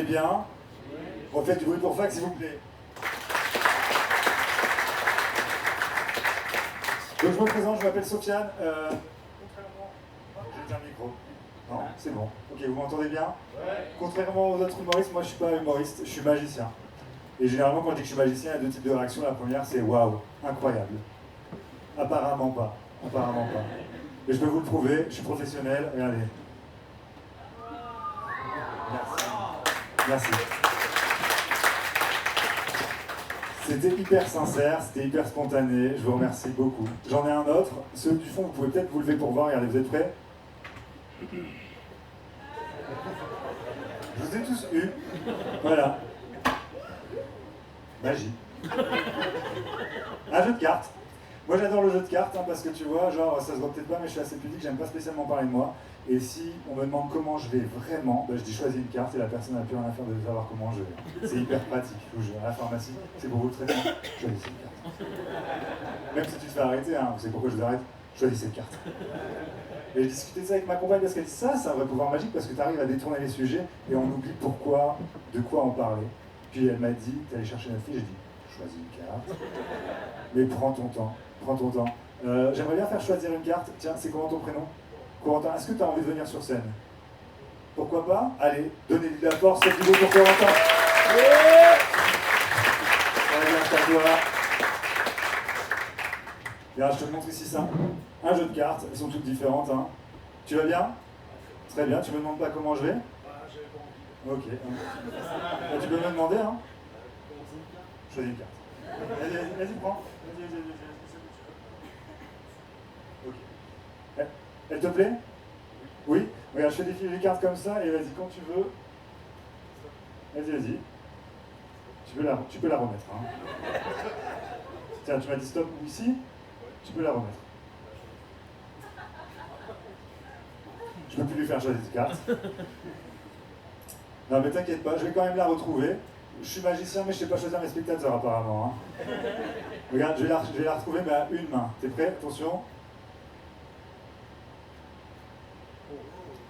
Eh bien, on fait du bruit pour Fac, s'il vous plaît. Donc je me présente, je m'appelle Sofiane. Contrairement... J'ai un micro. Non, c'est bon. Ok, vous m'entendez bien? Ouais. Contrairement aux autres humoristes, moi je suis pas humoriste, je suis magicien. Et généralement quand je dis que je suis magicien, il y a deux types de réactions. La première c'est waouh, incroyable. Apparemment pas. Apparemment pas. Et je peux vous le prouver, je suis professionnel, regardez. Merci. Merci. C'était hyper sincère, c'était hyper spontané, je vous remercie beaucoup. J'en ai un autre, ceux du fond, vous pouvez peut-être vous lever pour voir, regardez, vous êtes prêts? Je vous ai tous eu. Voilà. Magie. Un jeu de cartes. Moi j'adore le jeu de cartes parce que tu vois, genre ça se voit peut-être pas mais je suis assez pudique, j'aime pas spécialement parler de moi. Et si on me demande comment je vais vraiment, je dis choisis une carte et la personne n'a plus rien à faire de savoir comment je vais. C'est hyper pratique, je vous jure. À la pharmacie, c'est pour vous le traitement. Choisissez une carte. Même si tu te fais arrêter, vous savez pourquoi je vous arrête, choisissez une carte. Et je discutais de ça avec ma compagne parce qu'elle dit ça, c'est un vrai pouvoir magique parce que tu arrives à détourner les sujets et on oublie pourquoi, de quoi on parlait. Puis elle m'a dit, t'es allé chercher une fille, j'ai dit, choisis une carte. Mais prends ton temps. Prends ton temps. J'aimerais bien faire choisir une carte. Tiens, c'est comment ton prénom? Corentin, est-ce que tu as envie de venir sur scène? Pourquoi pas? Allez, donnez-lui de la force, faites du beau pour Corentin. Allez, installe-toi. Regarde, je te montre ici ça. Un jeu de cartes, elles sont toutes différentes. Tu vas bien? Très bien, tu me demandes pas comment je vais? Ok. Tu peux me demander, Choisis une carte. Vas-y, prends. Vas-y. Ok. Elle te plaît? Oui? Regarde, je fais défiler les cartes comme ça et vas-y, quand tu veux. Vas-y. Tu peux la remettre. Tiens, tu m'as dit stop ici? Tu peux la remettre. Je peux plus lui faire choisir des cartes. Non mais t'inquiète pas, je vais quand même la retrouver. Je suis magicien mais je sais pas choisir mes spectateurs apparemment. Regarde, je vais la retrouver mais à une main. T'es prêt? Attention.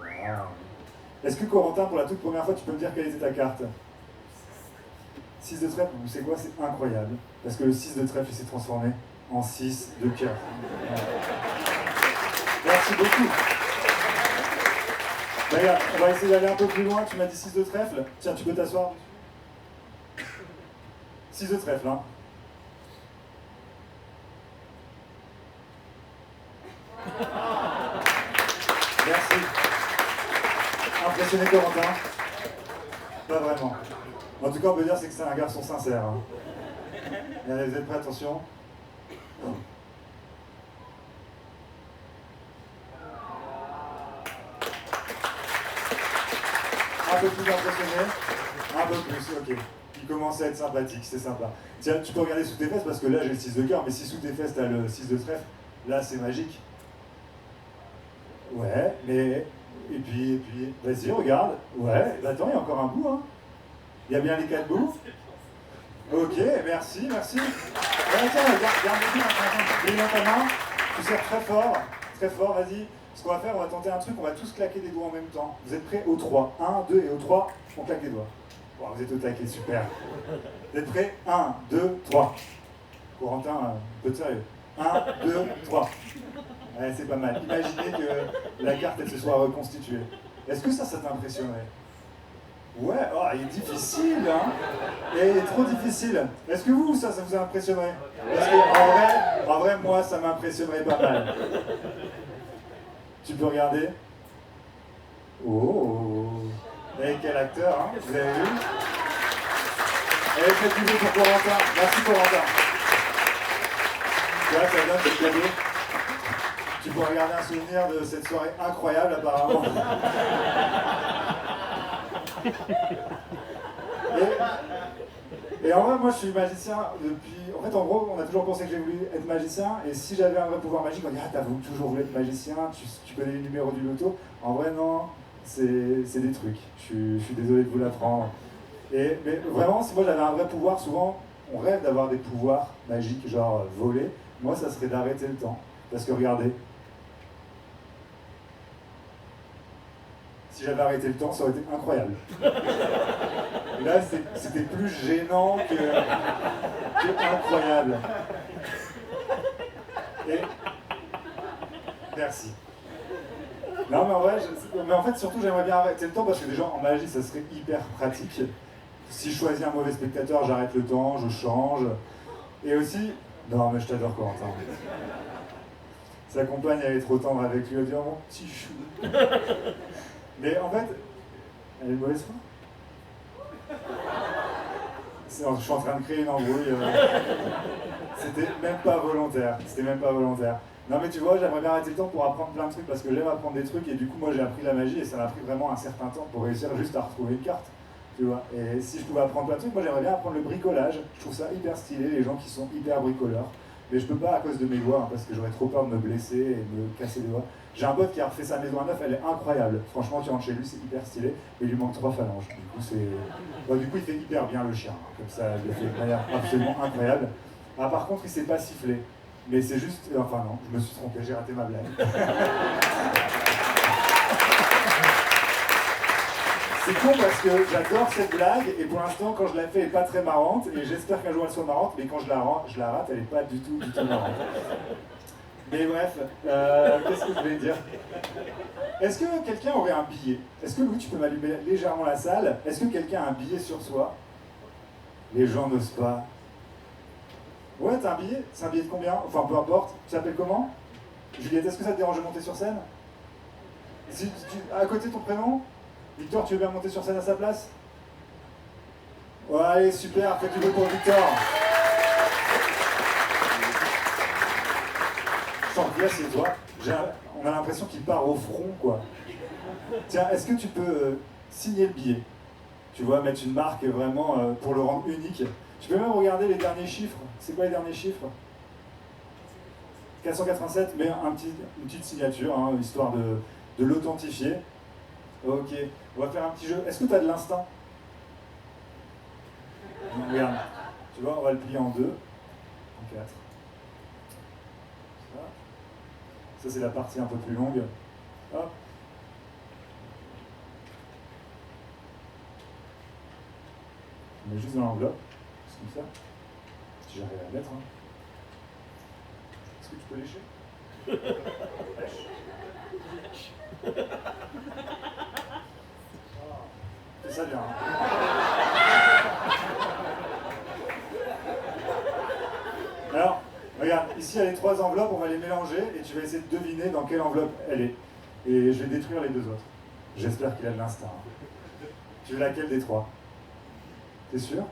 Wow. Est-ce que Corentin, pour la toute première fois, tu peux me dire quelle était ta carte? 6 de trèfle, vous savez quoi? C'est incroyable. Parce que le 6 de trèfle, il s'est transformé en 6 de cœur. Merci beaucoup. Regarde, on va essayer d'aller un peu plus loin. Tu m'as dit 6 de trèfle. Tiens, tu peux t'asseoir. 6 de trèfle, Merci. Impressionné Corentin? Pas vraiment. En tout cas, on peut dire c'est que c'est un garçon sincère. Allez, vous êtes prêts? Attention. Un peu plus impressionné. Un peu plus, ok. Il commence à être sympathique, c'est sympa. Tiens, tu peux regarder sous tes fesses parce que là j'ai le 6 de cœur, mais si sous tes fesses t'as le 6 de trèfle, là c'est magique. Ouais, mais... Et puis, vas-y, regarde. Ouais, attends, il y a encore un bout, Il y a bien les 4 bouts. Ok, merci. Ouais, tiens, garde le bout, dans ta main. Tu serres très fort, vas-y. Ce qu'on va faire, on va tenter un truc, on va tous claquer des doigts en même temps. Vous êtes prêts? Au 3. 1, 2 et au 3, on claque des doigts. Bon, vous êtes au taquet, super. Vous êtes prêts? 1, 2, 3. Corentin, un peu de sérieux. 1, 2, 3. Ouais, c'est pas mal. Imaginez que la carte elle se soit reconstituée. Est-ce que ça t'impressionnerait? Ouais, oh, il est difficile, Il est trop difficile. Est-ce que vous, ça vous impressionnerait? Parce que en vrai, moi, ça m'impressionnerait pas mal. Tu peux regarder? Oh! Et quel acteur, Vous avez vu? Allez, faites du bruit pour Corentin. Merci Corentin. Là, ça donne ce cadeau. Tu peux regarder un souvenir de cette soirée incroyable apparemment. Et en vrai, moi je suis magicien depuis... En fait, en gros, on a toujours pensé que j'ai voulu être magicien, et si j'avais un vrai pouvoir magique, on dirait « Ah, t'as toujours voulu être magicien, tu connais les numéros du loto ?» En vrai, non, c'est des trucs. Je suis désolé de vous l'apprendre. Mais vraiment, si moi j'avais un vrai pouvoir, souvent, on rêve d'avoir des pouvoirs magiques, genre voler. Moi, ça serait d'arrêter le temps. Parce que regardez, si j'avais arrêté le temps, ça aurait été incroyable. Là, c'était plus gênant que incroyable. Et... Merci. Non, mais en vrai, mais en fait, surtout, j'aimerais bien arrêter le temps parce que déjà, en magie, ça serait hyper pratique. Si je choisis un mauvais spectateur, j'arrête le temps, je change. Et aussi, non, mais je t'adore, Corentin. Sa compagne, elle est trop tendre avec lui, elle dit oh mon petit chou. Mais en fait, elle est mauvaise foi. Je suis en train de créer une embrouille. C'était même pas volontaire. C'était même pas volontaire. Non mais tu vois, j'aimerais bien arrêter le temps pour apprendre plein de trucs parce que j'aime apprendre des trucs et du coup moi j'ai appris la magie et ça m'a pris vraiment un certain temps pour réussir juste à retrouver une carte. Tu vois. Et si je pouvais apprendre plein de trucs, moi j'aimerais bien apprendre le bricolage. Je trouve ça hyper stylé, les gens qui sont hyper bricoleurs. Mais je peux pas à cause de mes doigts, hein, parce que j'aurais trop peur de me blesser et de me casser les doigts. J'ai un pote qui a refait sa maison à neuf, elle est incroyable. Franchement, tu rentres chez lui, c'est hyper stylé. Mais il lui manque 3 phalanges. Du coup, du coup, il fait hyper bien le chien. Hein. Comme ça, il le fait de manière absolument incroyable. Ah, par contre, il sait pas siffler. Mais c'est juste... Enfin non, je me suis trompé, j'ai raté ma blague. C'est con parce que j'adore cette blague et pour l'instant quand je la fais elle n'est pas très marrante et j'espère qu'un jour elle soit marrante mais quand je la rate elle n'est pas du tout marrante. Mais bref, qu'est-ce que je voulais dire? Est-ce que quelqu'un aurait un billet? Est-ce que Louis tu peux m'allumer légèrement la salle? Est-ce que quelqu'un a un billet sur soi? Les gens n'osent pas. Ouais t'as un billet? C'est un billet de combien? Enfin peu importe. Tu t'appelles comment? Juliette, est-ce que ça te dérange de monter sur scène? À côté de ton prénom? Victor, tu veux bien monter sur scène à sa place? Ouais, allez, super, faites du bruit pour Victor. Jean-Pierre, c'est toi. On a l'impression qu'il part au front, quoi. Tiens, est-ce que tu peux signer le billet? Tu vois, mettre une marque vraiment pour le rendre unique. Tu peux même regarder les derniers chiffres. C'est quoi les derniers chiffres? 487, mais une petite signature, hein, histoire de l'authentifier. Ok, on va faire un petit jeu. Est-ce que tu as de l'instinct? Regarde, tu vois, on va le plier en 2, en 4. Ça c'est la partie un peu plus longue. Hop. On met juste dans l'enveloppe, c'est comme ça. Si j'arrive à la mettre. Hein. Est-ce que tu peux lécher? Lèche. C'est ça bien. Alors, regarde, ici il y a les 3 enveloppes, on va les mélanger et tu vas essayer de deviner dans quelle enveloppe elle est. Et je vais détruire les 2 autres. J'espère qu'il a de l'instinct. Tu veux laquelle des 3? T'es sûr?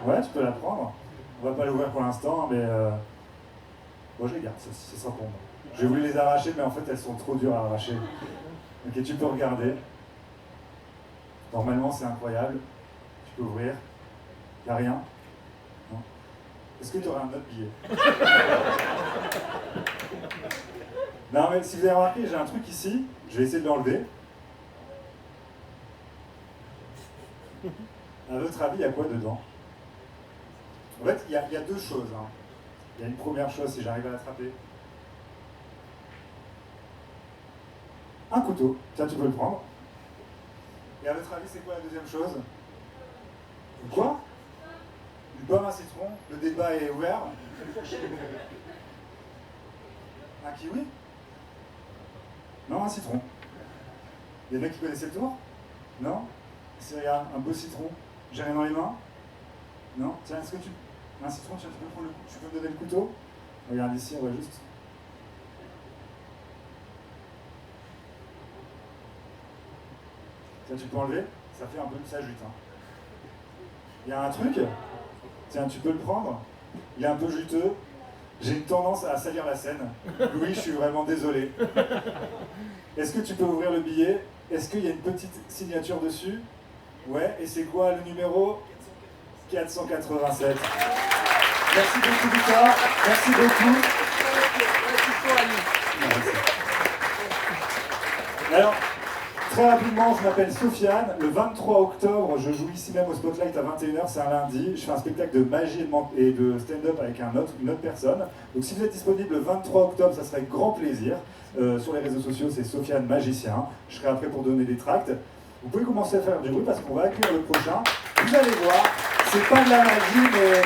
Ouais, tu peux la prendre. On va pas l'ouvrir pour l'instant, mais bon, je les garde, c'est sans pour moi. J'ai voulu les arracher, mais en fait, elles sont trop dures à arracher. Ok, tu peux regarder. Normalement, c'est incroyable. Tu peux ouvrir. Il n'y a rien. Non. Est-ce que tu aurais un autre billet? Non, mais si vous avez remarqué, j'ai un truc ici. Je vais essayer de l'enlever. À votre avis, il y a quoi dedans? En fait, il y a 2 choses. Hein. Il y a une première chose, si j'arrive à l'attraper. Un couteau, tiens, tu peux le prendre. Et à votre avis, c'est quoi la deuxième chose? Quoi? Une pomme, un citron, le débat est ouvert. Un kiwi? Non, un citron. Il y en a qui connaissaient le tour? Non? Ici, regarde, un beau citron. J'ai rien dans les mains? Non? Tiens, est-ce que tu... Un citron, tiens, tu peux me donner le couteau? Regarde ici, on va juste... Tiens, tu peux enlever? Ça fait un peu... Ça jute, hein. Il y a un truc? Tiens, tu peux le prendre? Il est un peu juteux. J'ai une tendance à salir la scène. Louis, je suis vraiment désolé. Est-ce que tu peux ouvrir le billet? Est-ce qu'il y a une petite signature dessus? Ouais, et c'est quoi le numéro? 487. Merci beaucoup, Victor. Merci beaucoup. Merci. Alors, très rapidement, je m'appelle Sofiane. Le 23 octobre, je joue ici même au Spotlight à 21h, c'est un lundi. Je fais un spectacle de magie et de stand-up avec une autre personne. Donc si vous êtes disponible le 23 octobre, ça serait avec grand plaisir. Sur les réseaux sociaux, c'est Sofiane Magicien. Je serai après pour donner des tracts. Vous pouvez commencer à faire du bruit parce qu'on va accueillir le prochain. Vous allez voir, c'est pas de la magie, mais